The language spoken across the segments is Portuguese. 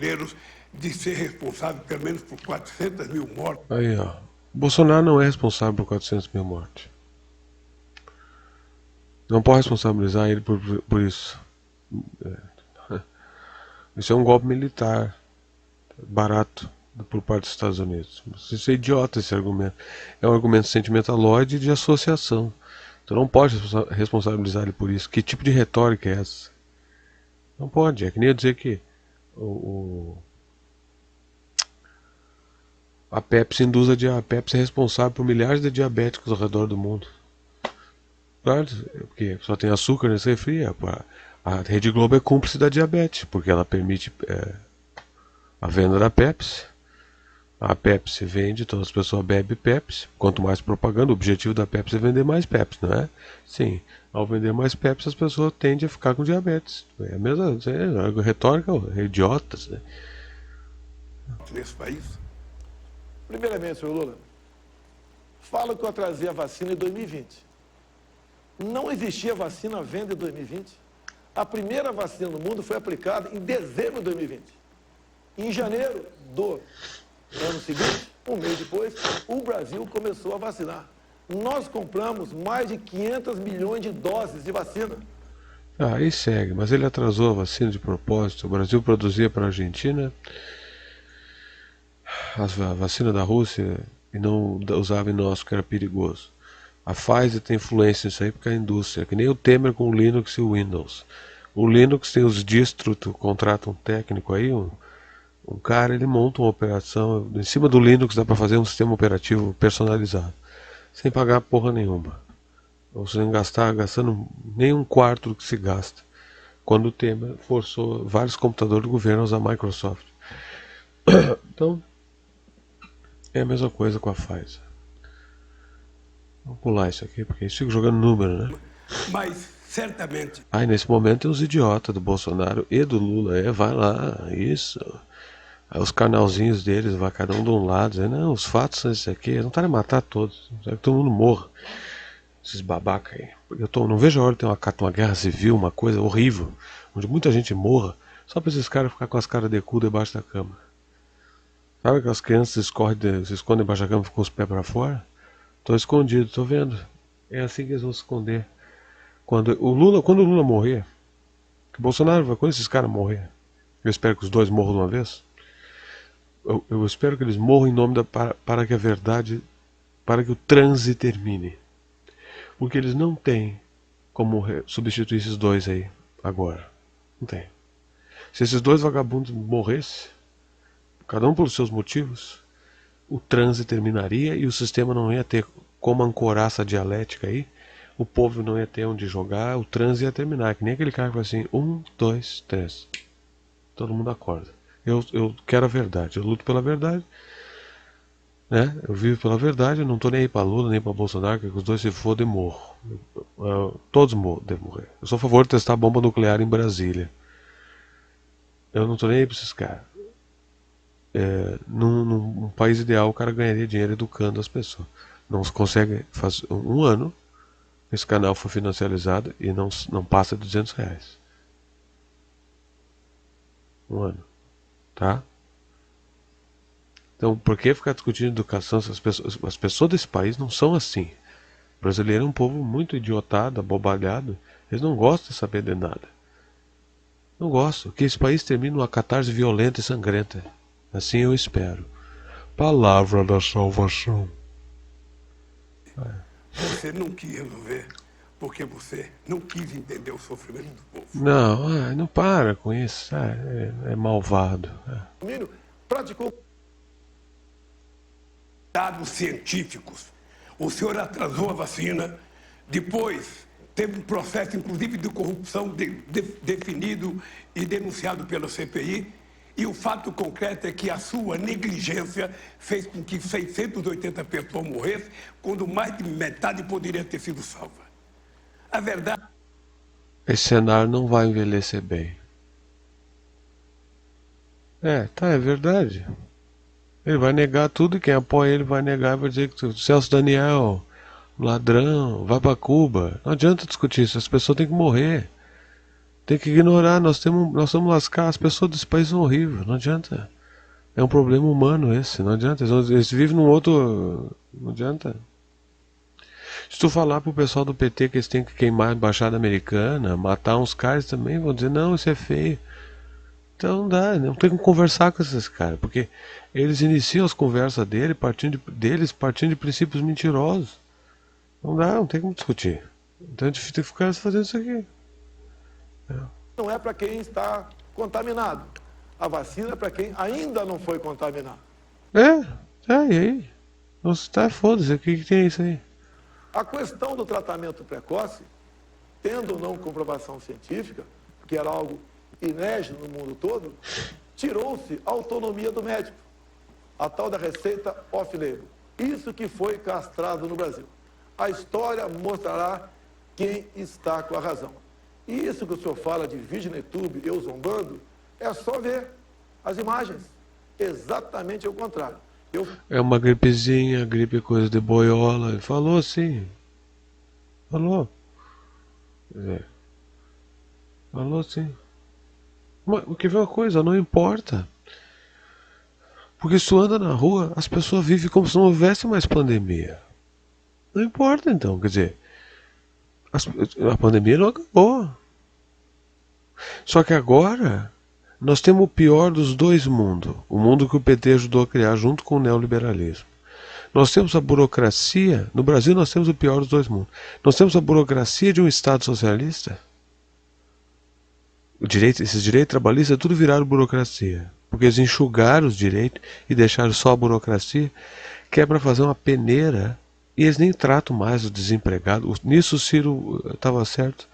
brasileiros de ser responsável pelo menos por 400 mil mortes. Aí, ó. Bolsonaro não é responsável por 400 mil mortes. Não pode responsabilizar ele por isso. Isso é um golpe militar barato por parte dos Estados Unidos. Isso é idiota, esse argumento. É um argumento sentimentalóide de associação. Tu não pode responsabilizar ele por isso. Que tipo de retórica é essa? Não pode. É que nem eu dizer que a Pepsi a Pepsi é responsável por milhares de diabéticos ao redor do mundo. Claro, porque só tem açúcar nesse refri. A Rede Globo é cúmplice da diabetes, porque ela permite a venda da Pepsi. A Pepsi vende, todas as pessoas bebem Pepsi. Quanto mais propaganda, o objetivo da Pepsi é vender mais Pepsi, não é? Sim, ao vender mais Pepsi, as pessoas tendem a ficar com diabetes. É a mesma retórica, é idiotas, né? Nesse país. Primeiramente, senhor Lula, fala que eu atrasei a vacina em 2020. Não existia vacina à venda em 2020. A primeira vacina no mundo foi aplicada em dezembro de 2020. Em janeiro do ano seguinte, um mês depois, o Brasil começou a vacinar. Nós compramos mais de 500 milhões de doses de vacina. Aí segue, mas ele atrasou a vacina de propósito. O Brasil produzia para a Argentina a vacina da Rússia e não usava em nós, porque era perigoso. A Pfizer tem influência nisso aí porque é a indústria, que nem o Temer com o Linux e o Windows. O Linux tem os distros, tu contrata um técnico aí, um cara, ele monta uma operação, em cima do Linux dá para fazer um sistema operativo personalizado, sem pagar porra nenhuma, ou sem gastando nem um quarto do que se gasta, quando o Temer forçou vários computadores do governo a usar Microsoft. Então, é a mesma coisa com a Pfizer. Vamos pular isso aqui, porque eles ficam jogando número, né? Mas, certamente... Aí, nesse momento, tem os idiotas do Bolsonaro e do Lula. Vai lá, isso. Aí os canalzinhos deles, vai cada um de um lado, dizendo, não, os fatos são esses aqui, eles não querem matar todos, querem que todo mundo morra. Esses babacas aí. Porque eu não vejo a hora de ter uma guerra civil, uma coisa horrível, onde muita gente morra, só para esses caras ficar com as caras de cu debaixo da cama. Sabe aquelas crianças se escondem debaixo da cama e ficam com os pés para fora? Tô escondido, tô vendo. É assim que eles vão se esconder. Quando o Lula morrer, que o Bolsonaro vai, quando esses caras morrer, eu espero que os dois morram de uma vez. Eu espero que eles morram em nome para que a verdade, para que o transe termine. Porque eles não têm como substituir esses dois aí agora. Não tem. Se esses dois vagabundos morressem, cada um pelos seus motivos, o transe terminaria e o sistema não ia ter como ancorar essa dialética aí. O povo não ia ter onde jogar, o transe ia terminar. Que nem aquele cara que vai assim, 1, 2, 3. Todo mundo acorda. Eu quero a verdade, eu luto pela verdade, né? Eu vivo pela verdade, eu não tô nem aí pra Lula, nem pra Bolsonaro, que os dois se fodem e morro. Todos devem morrer. Eu sou a favor de testar bomba nuclear em Brasília. Eu não tô nem aí pra esses caras. Num país ideal, o cara ganharia dinheiro educando as pessoas. Não se consegue fazer um ano. Esse canal foi financializado e não passa de R$200. Um ano. Tá? Então, por que ficar discutindo educação se as pessoas desse país não são assim? O brasileiro é um povo muito idiotado, abobalhado. Eles não gostam de saber de nada. Não gostam. Que esse país termine numa catarse violenta e sangrenta. Assim eu espero. Palavra da salvação. Você não quis resolver porque você não quis entender o sofrimento do povo. Não para com isso. É malvado. Domínio praticou Dados científicos. O senhor atrasou a vacina, depois teve um processo, inclusive, de corrupção definido e denunciado pela CPI, e o fato concreto é que a sua negligência fez com que 680 pessoas morressem, quando mais de metade poderia ter sido salva. A verdade... Esse cenário não vai envelhecer bem. É verdade. Ele vai negar tudo e quem apoia ele vai negar, vai dizer que o Celso Daniel, ladrão, vai pra Cuba. Não adianta discutir isso, as pessoas têm que morrer. Tem que ignorar, nós estamos lascados, as pessoas desse país são horríveis, não adianta. É um problema humano esse, não adianta. Eles vivem num outro. Não adianta. Se tu falar pro pessoal do PT que eles têm que queimar a embaixada americana, matar uns caras também, vão dizer, não, isso é feio. Então não dá, não tem como conversar com esses caras, porque eles iniciam as conversas deles partindo de princípios mentirosos. Não dá, não tem como discutir. Então a gente tem que ficar fazendo isso aqui. Não é para quem está contaminado. A vacina é para quem ainda não foi contaminado. E aí? Nossa, tá, foda-se, o que tem isso aí? A questão do tratamento precoce, tendo ou não comprovação científica, que era algo inédito no mundo todo, tirou-se a autonomia do médico, a tal da receita off-label. Isso que foi castrado no Brasil. A história mostrará quem está com a razão. E isso que o senhor fala de vídeo no YouTube, eu zombando, é só ver as imagens. Exatamente o contrário. É uma gripezinha, gripe coisa de boiola. Ele falou assim. Falou. Falou sim. Mas o que vê uma coisa, não importa. Porque se tu anda na rua, as pessoas vivem como se não houvesse mais pandemia. Não importa então, quer dizer, a pandemia não acabou. Só que agora nós temos o pior dos dois mundos. O mundo que o PT ajudou a criar junto com o neoliberalismo. Nós temos a burocracia, no Brasil nós temos o pior dos dois mundos. Nós temos a burocracia de um Estado socialista. Esses direitos trabalhistas tudo viraram burocracia. Porque eles enxugaram os direitos e deixaram só a burocracia, que é para fazer uma peneira, e eles nem tratam mais os desempregados. Nisso o Ciro estava certo,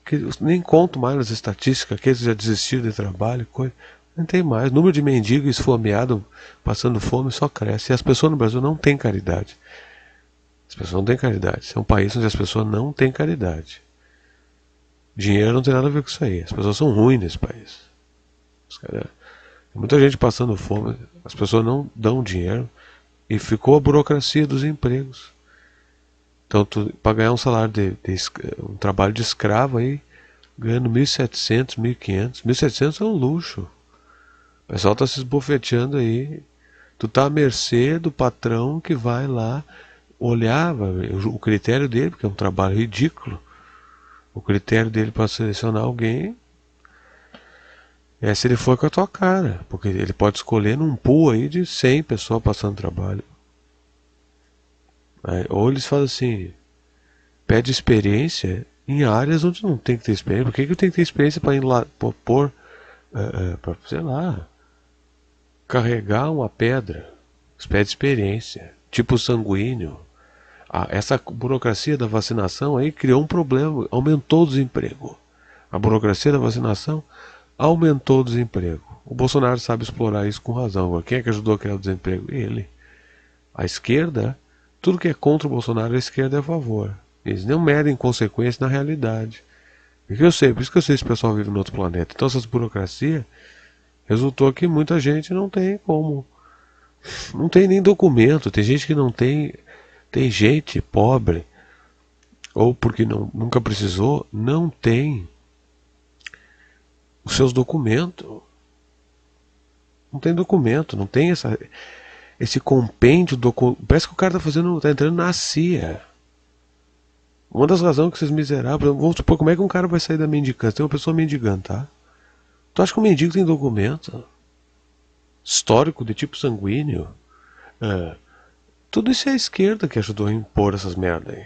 que nem conto mais nas estatísticas, que eles já desistiram de trabalho, coisa. Não tem mais. O número de mendigos esfomeados passando fome só cresce. E as pessoas no Brasil não têm caridade. As pessoas não têm caridade. Esse é um país onde as pessoas não têm caridade. Dinheiro não tem nada a ver com isso aí. As pessoas são ruins nesse país. Tem muita gente passando fome. As pessoas não dão dinheiro. E ficou a burocracia dos empregos. Então, para ganhar um salário um trabalho de escravo aí, ganhando 1.700, 1.500. 1.700 é um luxo. O pessoal está se esbofeteando aí. Tu tá à mercê do patrão que vai lá olhar o critério dele, porque é um trabalho ridículo. O critério dele para selecionar alguém é se ele for com a tua cara. Porque ele pode escolher num pool aí de 100 pessoas passando trabalho. Ou eles falam assim, pede experiência em áreas onde não tem que ter experiência. Por que eu tenho que ter experiência para ir lá para, sei lá, carregar uma pedra? Eles pedem experiência, tipo sanguíneo. Essa burocracia da vacinação aí criou um problema, aumentou o desemprego. A burocracia da vacinação aumentou o desemprego. O Bolsonaro sabe explorar isso com razão. Agora, quem é que ajudou a criar o desemprego? Ele. A esquerda, tudo que é contra o Bolsonaro, a esquerda é a favor. Eles não medem consequências na realidade. Por isso que eu sei que esse pessoal vive no outro planeta. Então essas burocracias resultou que muita gente não tem como. Não tem nem documento. Tem gente que não tem. Tem gente pobre, ou porque nunca precisou, não tem os seus documentos. Não tem documento, não tem esse compêndio. Parece que o cara tá entrando na CIA. Uma das razões que esses miseráveis. Vamos supor, como é que um cara vai sair da mendicância? Tem uma pessoa mendigando, tá? Tu acha que o mendigo tem documento? Histórico de tipo sanguíneo? Tudo isso é a esquerda que ajudou a impor essas merda aí.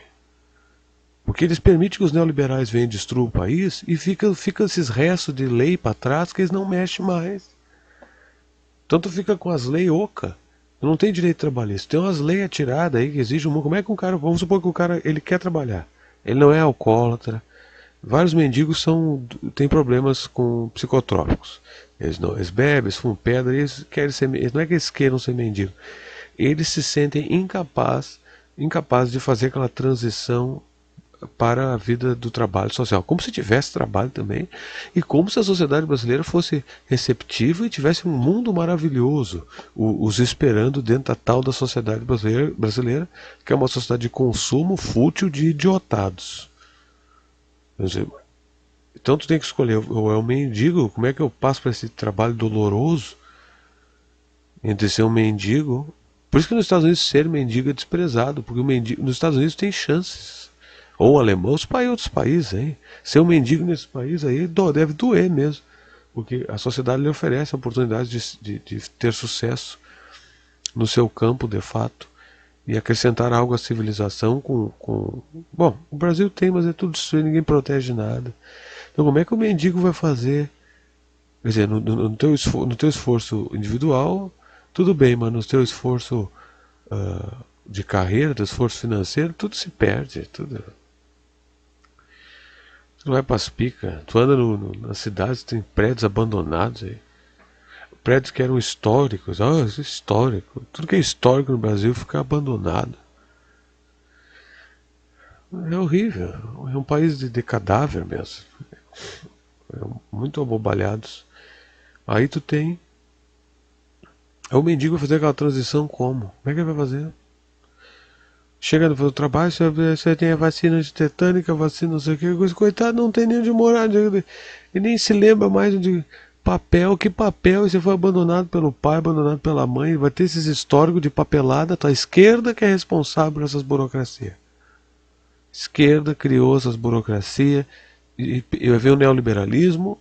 Porque eles permitem que os neoliberais venham e destruam o país e fica esses restos de lei para trás que eles não mexem mais. Então tu fica com as leis oca. Tu não tem direito trabalhista. Tem umas leis atiradas aí que exigem como é que um cara. Vamos supor que o cara ele quer trabalhar. Ele não é alcoólatra. Vários mendigos têm problemas com psicotrópicos. Eles bebem, eles fumam pedra, eles não é que eles queiram ser mendigos. Eles se sentem incapazes de fazer aquela transição para a vida do trabalho social, como se tivesse trabalho também, e como se a sociedade brasileira fosse receptiva e tivesse um mundo maravilhoso os esperando dentro da tal da sociedade brasileira, que é uma sociedade de consumo fútil de idiotados. Então tu tem que escolher, ou é um mendigo, como é que eu passo para esse trabalho doloroso entre ser um mendigo? Por isso que nos Estados Unidos ser mendigo é desprezado, porque o mendigo nos Estados Unidos tem chances. Ou alemão, outros países aí. Ser um mendigo nesse país aí deve doer mesmo. Porque a sociedade lhe oferece a oportunidade de ter sucesso no seu campo, de fato. E acrescentar algo à civilização com... Bom, o Brasil tem, mas é tudo destruído, ninguém protege nada. Então como é que o mendigo vai fazer? Quer dizer, no teu esforço individual, tudo bem, mas no teu esforço de carreira, teu esforço financeiro, tudo se perde. Tudo vai para as picas. Tu anda nas cidades, tem prédios abandonados aí. Prédios que eram históricos. Isso é histórico. Tudo que é histórico no Brasil fica abandonado. É horrível. É um país de cadáver mesmo. Muito abobalhados. Aí tu tem... O mendigo vai fazer aquela transição como? Como é que ele vai fazer? Chega no trabalho, você tem a vacina de tetânica, vacina não sei o que, coitado, não tem nem onde morar. E nem se lembra mais de papel, que papel, e você foi abandonado pelo pai, abandonado pela mãe, vai ter esses históricos de papelada, tua esquerda que é responsável por essas burocracias. Esquerda criou essas burocracias, e vai ver o neoliberalismo,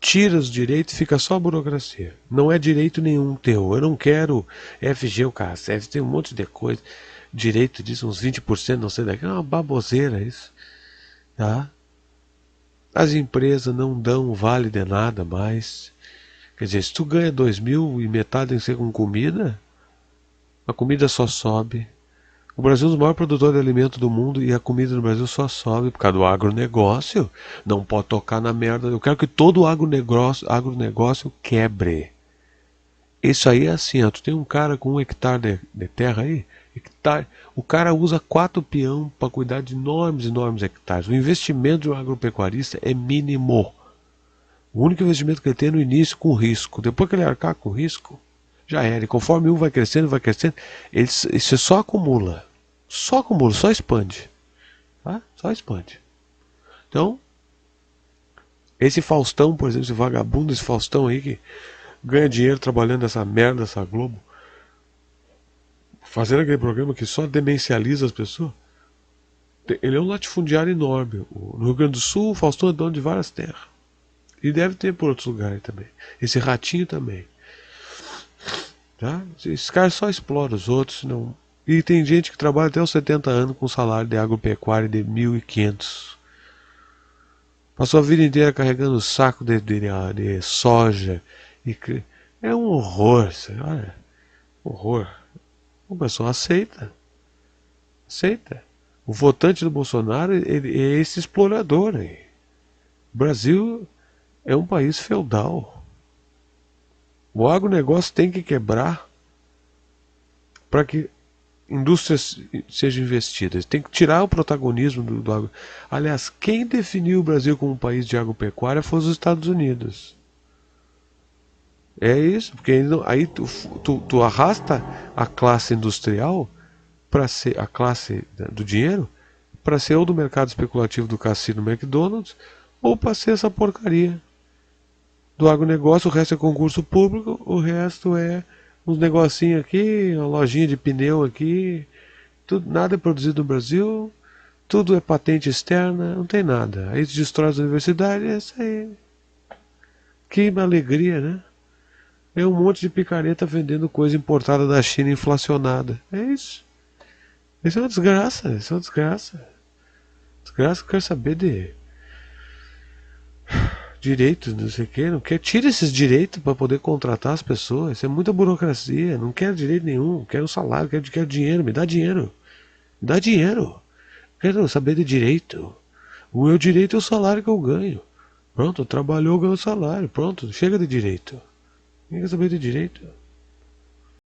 tira os direitos e fica só a burocracia. Não é direito nenhum teu. Eu não quero FG, o CACEF, tem um monte de coisa. Direito disso, uns 20%, não sei daqui. É uma baboseira isso. Tá? As empresas não dão vale de nada mais. Quer dizer, se tu ganha 2.000 e metade tem que ser com comida, a comida só sobe. O Brasil é um dos maiores produtores de alimento do mundo e a comida no Brasil só sobe por causa do agronegócio. Não pode tocar na merda. Eu quero que todo o agronegócio quebre. Isso aí é assim, ó, tu tem um cara com 1 hectare de terra aí, o cara usa 4 peão para cuidar de enormes hectares. O investimento do agropecuarista é mínimo. O único investimento que ele tem é no início com risco. Depois que ele arcar com risco, já era. E conforme um vai crescendo, isso só acumula. Só acumula, só expande. Tá? Só expande. Então, esse Faustão, por exemplo, esse vagabundo, esse Faustão aí que ganha dinheiro trabalhando nessa merda, essa Globo, fazendo aquele programa que só demencializa as pessoas. Ele é um latifundiário enorme. No Rio Grande do Sul, o Faustão é dono de várias terras. E deve ter por outros lugares também. Esse Ratinho também. Tá? Esses caras só exploram os outros. Não... E tem gente que trabalha até os 70 anos com salário de agropecuária de 1.500. Passou a vida inteira carregando saco de soja. É um horror. Olha, horror. O pessoal aceita. Aceita. O votante do Bolsonaro é esse explorador aí. O Brasil é um país feudal. O agronegócio tem que quebrar para que indústrias sejam investidas. Tem que tirar o protagonismo do agro. Aliás, quem definiu o Brasil como um país de agropecuária foi os Estados Unidos. É isso, porque aí tu arrasta a classe industrial para ser a classe do dinheiro, para ser ou do mercado especulativo do cassino McDonald's, ou para ser essa porcaria do agronegócio. O resto é concurso público, o resto é uns negocinhos aqui, uma lojinha de pneu aqui, nada é produzido no Brasil, tudo é patente externa, não tem nada. Aí destrói as universidades, é isso aí. Que alegria, né? É um monte de picareta vendendo coisa importada da China inflacionada. É isso. Isso é uma desgraça. Isso é uma desgraça. Desgraça que eu quero saber de direitos, não sei o que. Não quer. Tira esses direitos para poder contratar as pessoas. Isso é muita burocracia. Não quero direito nenhum. Quero um salário. Quero dinheiro. Me dá dinheiro. Me dá dinheiro. Quero saber de direito. O meu direito é o salário que eu ganho. Pronto, trabalhou, ganhou salário. Pronto, chega de direito. Ninguém quer saber de direito.